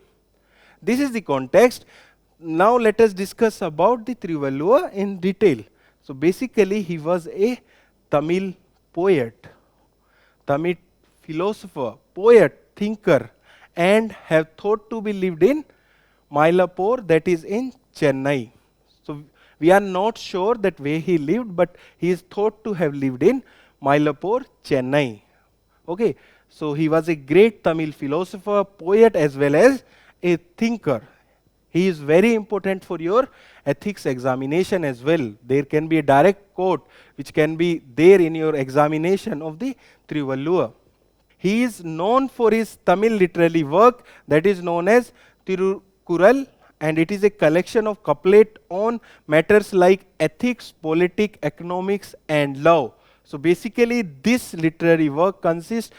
This is the context. Now let us discuss about the Thiruvalluvar in detail. So basically he was a Tamil poet, Tamil philosopher, poet, thinker, and have thought to be lived in Mylapore, that is in Chennai. So we are not sure that where he lived, but he is thought to have lived in Mylapore, Chennai. Okay, so he was a great Tamil philosopher, poet, as well as a thinker. He is very important for your ethics examination as well. There can be a direct quote which can be there in your examination of the Thiruvalluvar. He is known for his Tamil literary work that is known as Thirukural, and it is a collection of couplet on matters like ethics, politics, economics and law. So basically this literary work consists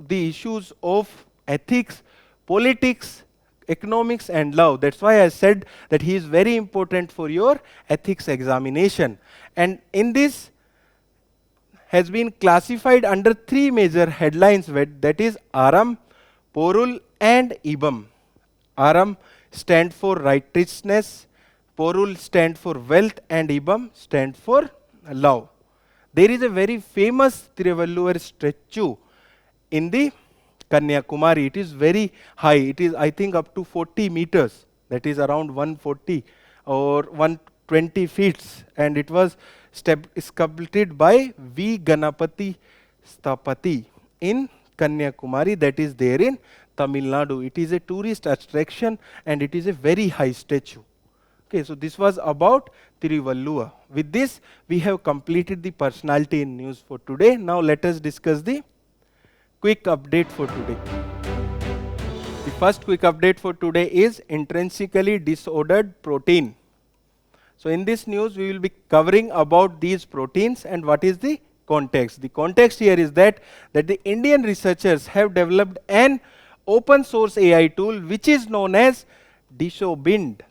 the issues of ethics, politics, economics and law. That's why I said that he is very important for your ethics examination. And in this has been classified under three major headlines, that is Aram, Porul and Ibam. Aram stand for righteousness, Porul stand for wealth and Ibam stand for law. There is a very famous Thiruvalluvar statue in the Kanyakumari. It is very high. It is, I think, up to 40 meters. That is around 140 or 120 feet. And it was sculpted by V. Ganapati Stapati in Kanyakumari, that is there in Tamil Nadu. It is a tourist attraction and it is a very high statue. Okay, so this was about Thiruvalluvar. With this, we have completed the personality in news for today. Now let us discuss the quick update for today. The first quick update for today is intrinsically disordered protein. So in this news, we will be covering about these proteins and what is the context. The context here is that the Indian researchers have developed an open source AI tool which is known as Dishobind.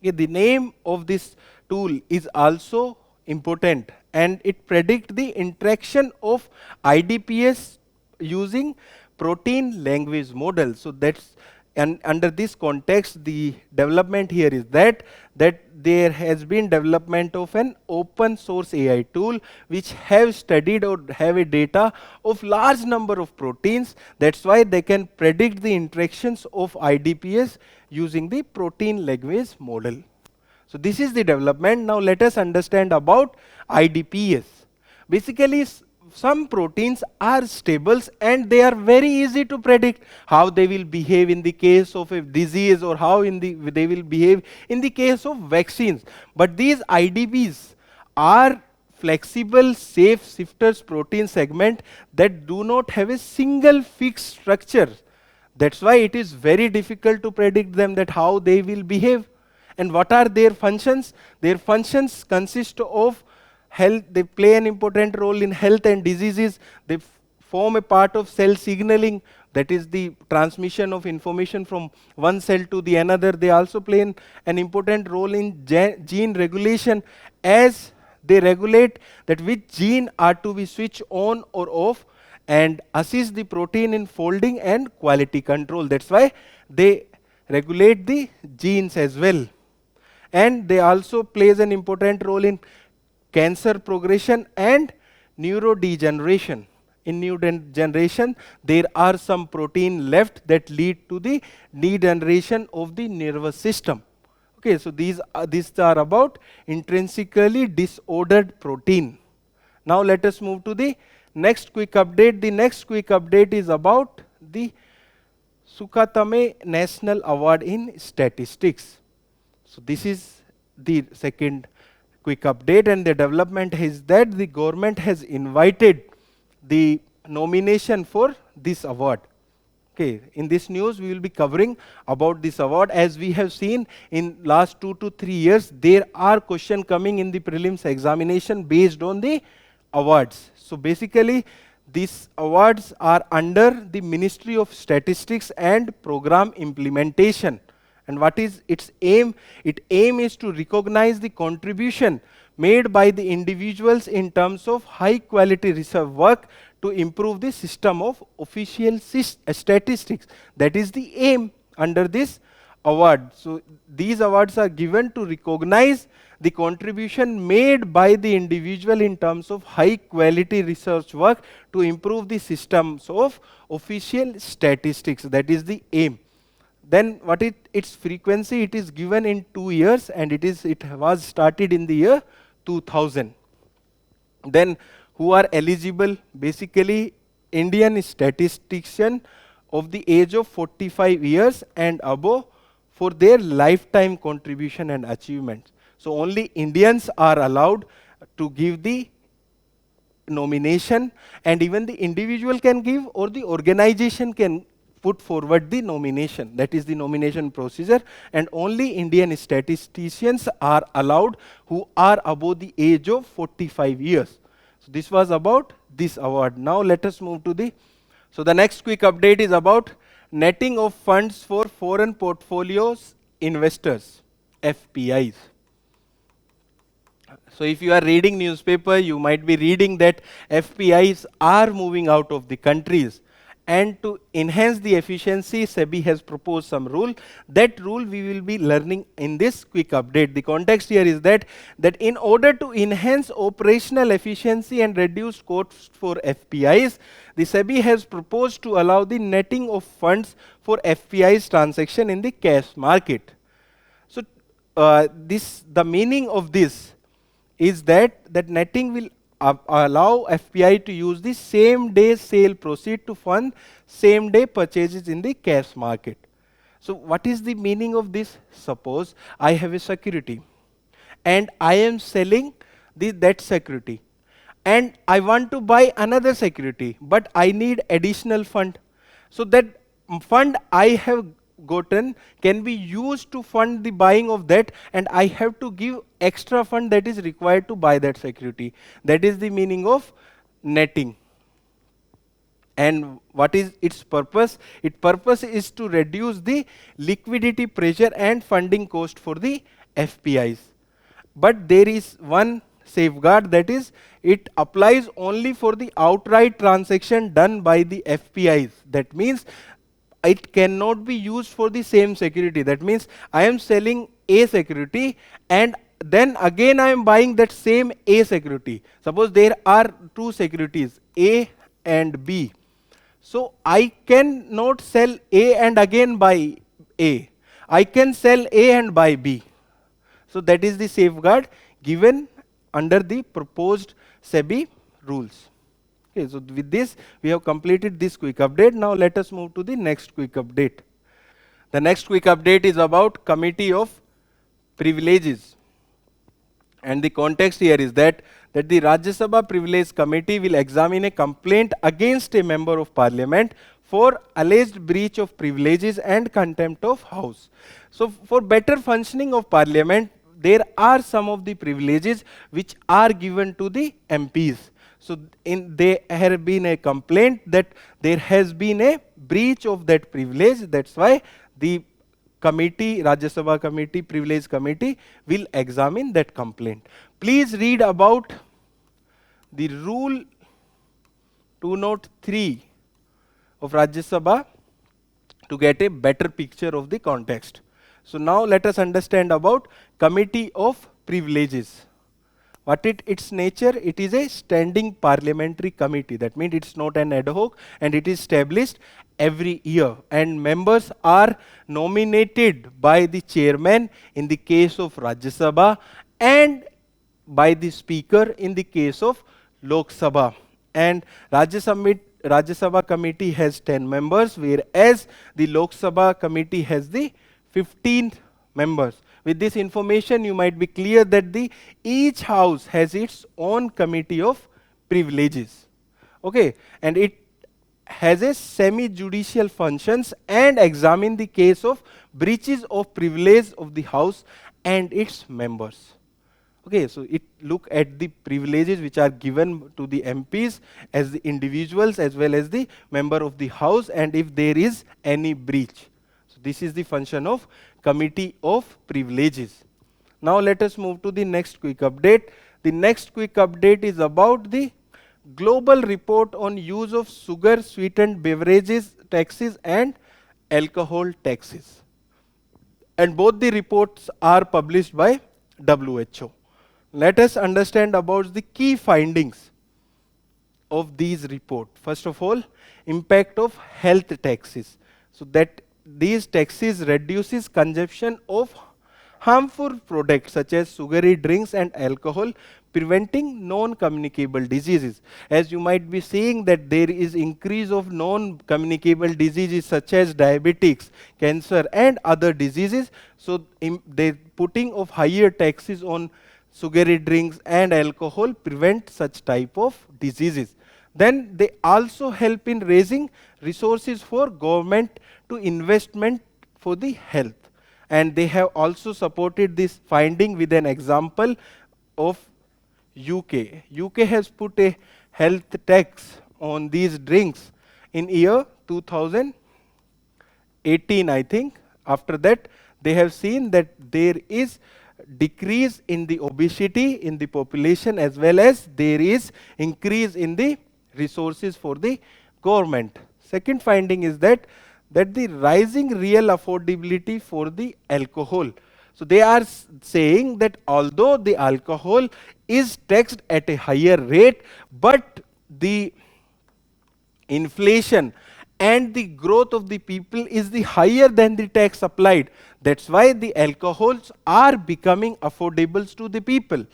Okay, the name of this tool is also important and it predicts the interaction of IDPS using protein language model. So that's, and under this context, the development here is that there has been development of an open source AI tool which have studied or have a data of large number of proteins. That's why they can predict the interactions of IDPS using the protein language model. So this is the development. Now let us understand about IDPS. Basically, some proteins are stables and they are very easy to predict how they will behave in the case of a disease or how they will behave in the case of vaccines. But these IDBs are flexible, safe shifters protein segment that do not have a single fixed structure. That's why it is very difficult to predict them, that how they will behave. And what are their functions? Their functions consist of health. They play an important role in health and diseases. They form a part of cell signaling, that is the transmission of information from one cell to the another. They also play an important role in gene regulation, as they regulate that which gene are to be switched on or off, and assist the protein in folding and quality control. That's why they regulate the genes as well. And they also plays an important role in cancer progression and neurodegeneration. In neurodegeneration, there are some protein left that lead to the degeneration of the nervous system. Okay, so these are about intrinsically disordered protein. Now let us move to the next quick update. The next quick update is about the Sukhatame National Award in Statistics. So this is the second quick update, and the development is that the government has invited the nomination for this award. Okay, in this news we will be covering about this award. As we have seen in last 2 to 3 years, there are questions coming in the prelims examination based on the awards. So basically these awards are under the Ministry of Statistics and Program Implementation. And what is its aim? Its aim is to recognize the contribution made by the individuals in terms of high quality research work to improve the system of official statistics. That is the aim under this award. So these awards are given to recognize the contribution made by the individual in terms of high quality research work to improve the systems of official statistics. That is the aim. Then what its frequency? It is given in 2 years, and it was started in the year 2000. Then who are eligible? Basically Indian statistician of the age of 45 years and above for their lifetime contribution and achievements. So only Indians are allowed to give the nomination, and even the individual can give or the organization can put forward the nomination. That is the nomination procedure, and only Indian statisticians are allowed who are above the age of 45 years. So this was about this award. Now let us move to the next quick update is about netting of funds for foreign portfolios investors, FPIs. So if you are reading newspaper, you might be reading that FPIs are moving out of the countries. And to enhance the efficiency, SEBI has proposed some rule. That rule we will be learning in this quick update. The context here is that in order to enhance operational efficiency and reduce costs for FPIs, the SEBI has proposed to allow the netting of funds for FPIs transaction in the cash market. So the meaning of this is that netting will allow FPI to use the same day sale proceed to fund same day purchases in the cash market. So what is the meaning of this? Suppose I have a security and I am selling that security, and I want to buy another security, but I need additional fund. So that fund I have gotten can be used to fund the buying of that, and I have to give extra fund that is required to buy that security. That is the meaning of netting. And what is its purpose? Its purpose is to reduce the liquidity pressure and funding cost for the FPIs. But there is one safeguard, that is it applies only for the outright transaction done by the FPIs. That means it cannot be used for the same security. That means I am selling A security and then again I am buying that same A security. Suppose there are two securities, A and B. So I cannot sell A and again buy A. I can sell A and buy B. So that is the safeguard given under the proposed SEBI rules. Okay, so with this, we have completed this quick update. Now let us move to the next quick update. The next quick update is about Committee of Privileges. And the context here is that the Rajya Sabha Privilege Committee will examine a complaint against a member of parliament for alleged breach of privileges and contempt of house. So for better functioning of parliament, there are some of the privileges which are given to the MPs. So there have been a complaint that there has been a breach of that privilege. That's why the committee, Rajya Sabha committee, privilege committee will examine that complaint. Please read about the rule 203 of Rajya Sabha to get a better picture of the context. So now let us understand about Committee of Privileges. What its nature? It is a standing parliamentary committee. That means it's not an ad hoc, and it is established every year. And members are nominated by the chairman in the case of Rajya Sabha and by the speaker in the case of Lok Sabha. And Rajya Sabha committee has 10 members, whereas the Lok Sabha committee has the 15 members. With this information, you might be clear that each house has its own committee of privileges. Okay, and it has a semi-judicial functions and examine the case of breaches of privilege of the house and its members. Okay, so it look at the privileges which are given to the MPs as the individuals as well as the member of the house, and if there is any breach. So this is the function of Committee of Privileges. Now let us move to the next quick update. The next quick update is about the global report on use of sugar sweetened beverages taxes and alcohol taxes. And both the reports are published by WHO. Let us understand about the key findings of these reports. First of all, impact of health taxes. So that these taxes reduces consumption of harmful products such as sugary drinks and alcohol, preventing non-communicable diseases. As you might be seeing that there is increase of non-communicable diseases such as diabetics, cancer and other diseases. So they putting of higher taxes on sugary drinks and alcohol prevent such type of diseases. Then they also help in raising resources for government to investment for the health. And they have also supported this finding with an example of UK. UK has put a health tax on these drinks in year 2018, I think. After that, they have seen that there is decrease in the obesity in the population as well as there is increase in the resources for the government. Second finding is that the rising real affordability for the alcohol. So they are saying that although the alcohol is taxed at a higher rate, but the inflation and the growth of the people is the higher than the tax applied. That's why the alcohols are becoming affordable to the people.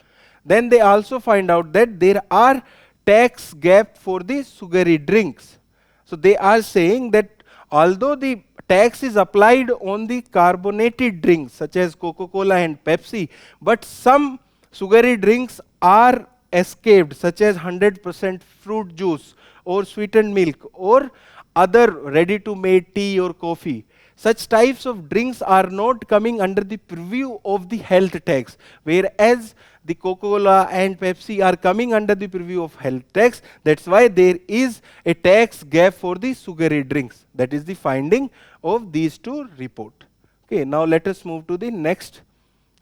Then they also find out that there are tax gap for the sugary drinks. So they are saying that although the tax is applied on the carbonated drinks such as Coca-Cola and Pepsi, but some sugary drinks are escaped such as 100% fruit juice or sweetened milk or other ready-to-made tea or coffee. Such types of drinks are not coming under the purview of the health tax, whereas the Coca-Cola and Pepsi are coming under the purview of health tax. That's why there is a tax gap for the sugary drinks. That is the finding of these two reports. Okay, now let us move to the next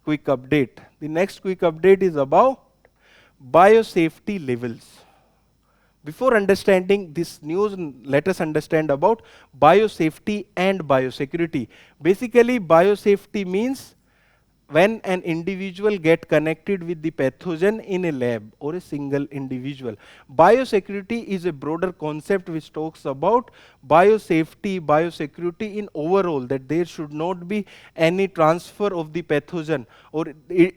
quick update. The next quick update is about biosafety levels. Before understanding this news, let us understand about biosafety and biosecurity. Basically, biosafety means when an individual get connected with the pathogen in a lab or a single individual. Biosecurity is a broader concept which talks about biosafety, biosecurity in overall, that there should not be any transfer of the pathogen, or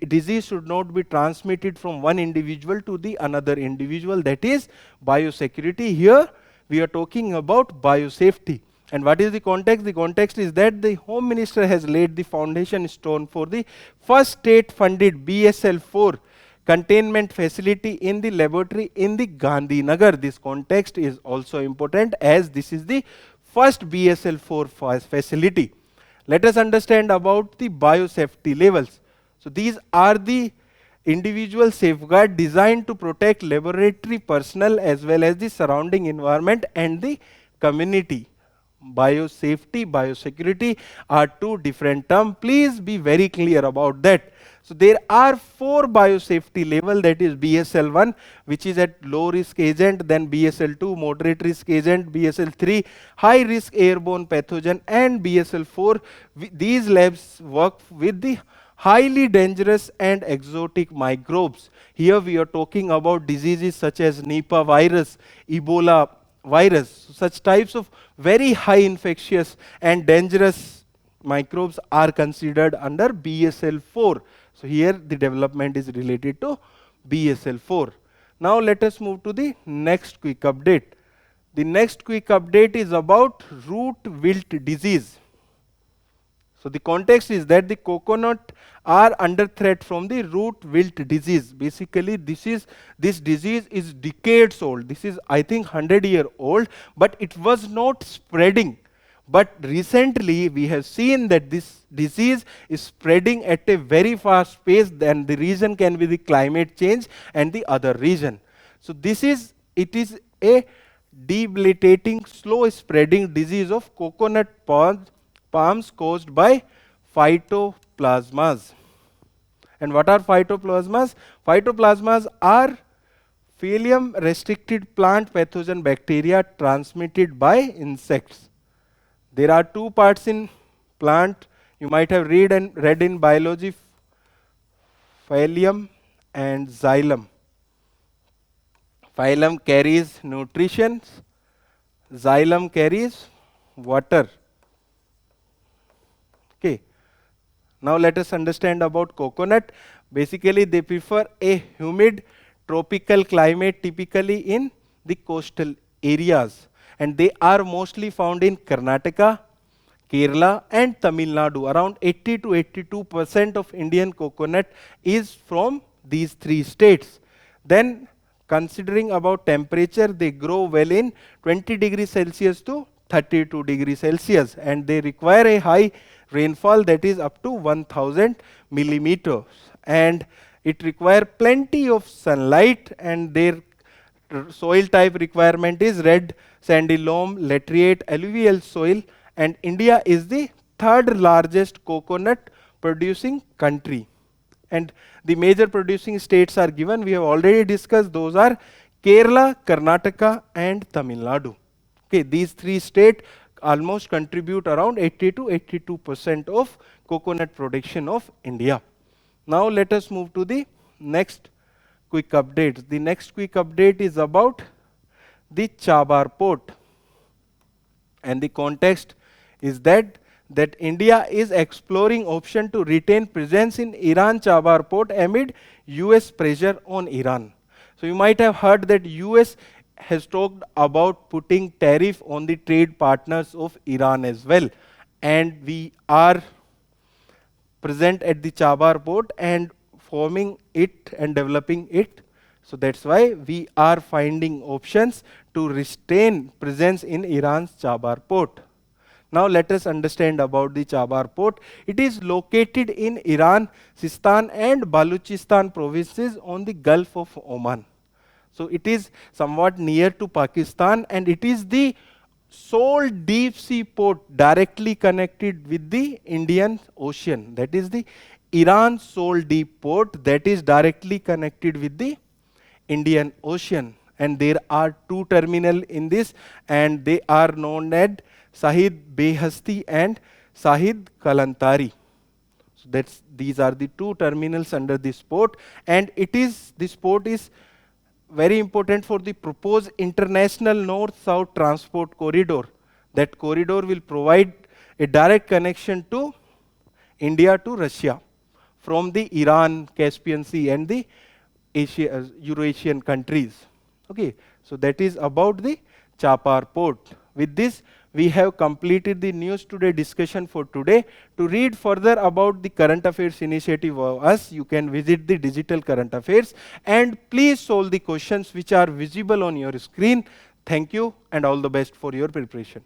disease should not be transmitted from one individual to the another individual. That is biosecurity. Here we are talking about biosafety. And what is the context? The context is that the Home Minister has laid the foundation stone for the first state-funded BSL-4 containment facility in the laboratory in the Gandhinagar. This context is also important as this is the first BSL-4 facility. Let us understand about the biosafety levels. So these are the individual safeguard designed to protect laboratory personnel as well as the surrounding environment and the community. Biosafety, biosecurity are two different terms. Please be very clear about that. So there are 4 biosafety level, that is BSL-1, which is at low risk agent, then BSL-2, moderate risk agent, BSL-3, high risk airborne pathogen, and BSL-4. These labs work with the highly dangerous and exotic microbes. Here we are talking about diseases such as Nipah virus, Ebola virus. Such types of very high infectious and dangerous microbes are considered under BSL-4. So here the development is related to BSL-4. Now let us move to the next quick update. The next quick update is about root wilt disease. So the context is that the coconut are under threat from the root wilt disease. Basically, this disease is decades old. This is, I think, 100-year old, but it was not spreading. But recently, we have seen that this disease is spreading at a very fast pace, and the reason can be the climate change and the other reason. So it is a debilitating, slow spreading disease of coconut palms caused by phytoplasmas. And what are phytoplasmas? Phytoplasmas are phylum restricted plant pathogen bacteria transmitted by insects. There are 2 parts in plant. You might have read in biology, phylum and xylem. Phylum carries nutrition, xylem carries water. Okay. Now let us understand about coconut. Basically, they prefer a humid tropical climate, typically in the coastal areas, and they are mostly found in Karnataka, Kerala and Tamil Nadu. Around 80 to 82% of Indian coconut is from these 3 states. Then, considering about temperature, they grow well in 20 degrees Celsius to 32 degrees Celsius, and they require a high rainfall, that is up to 1000 millimeters, and it require plenty of sunlight, and their soil type requirement is red sandy loam, laterite, alluvial soil, and India is the 3rd largest coconut producing country. And the major producing states are given, we have already discussed, those are Kerala, Karnataka and Tamil Nadu. Okay, these 3 states almost contribute around 80 to 82% of coconut production of India. Now let us move to the next quick update. The next quick update is about the Chabar port, and the context is that India is exploring option to retain presence in Iran Chabar port amid US pressure on Iran. So you might have heard that US has talked about putting tariff on the trade partners of Iran as well, and we are present at the Chabar port and forming it and developing it. So that's why we are finding options to retain presence in Iran's Chabar port. Now let us understand about the Chabar port. It is located in Iran, Sistan and Baluchistan provinces on the Gulf of Oman. So it is somewhat near to Pakistan, and it is the sole deep sea port directly connected with the Indian Ocean. That is the Iran sole deep port that is directly connected with the Indian Ocean. And there are 2 terminals in this, and they are known as Shahid Behasti and Shahid Kalantari. These are the two terminals under this port, and this port is very important for the proposed international north-south transport corridor. That corridor will provide a direct connection to India to Russia from the Iran, Caspian Sea and the Eurasian countries. Okay, so that is about the Chapar port. With this, we have completed the News Today discussion for today. To read further about the current affairs initiative of us, you can visit the digital current affairs, and please solve the questions which are visible on your screen. Thank you and all the best for your preparation.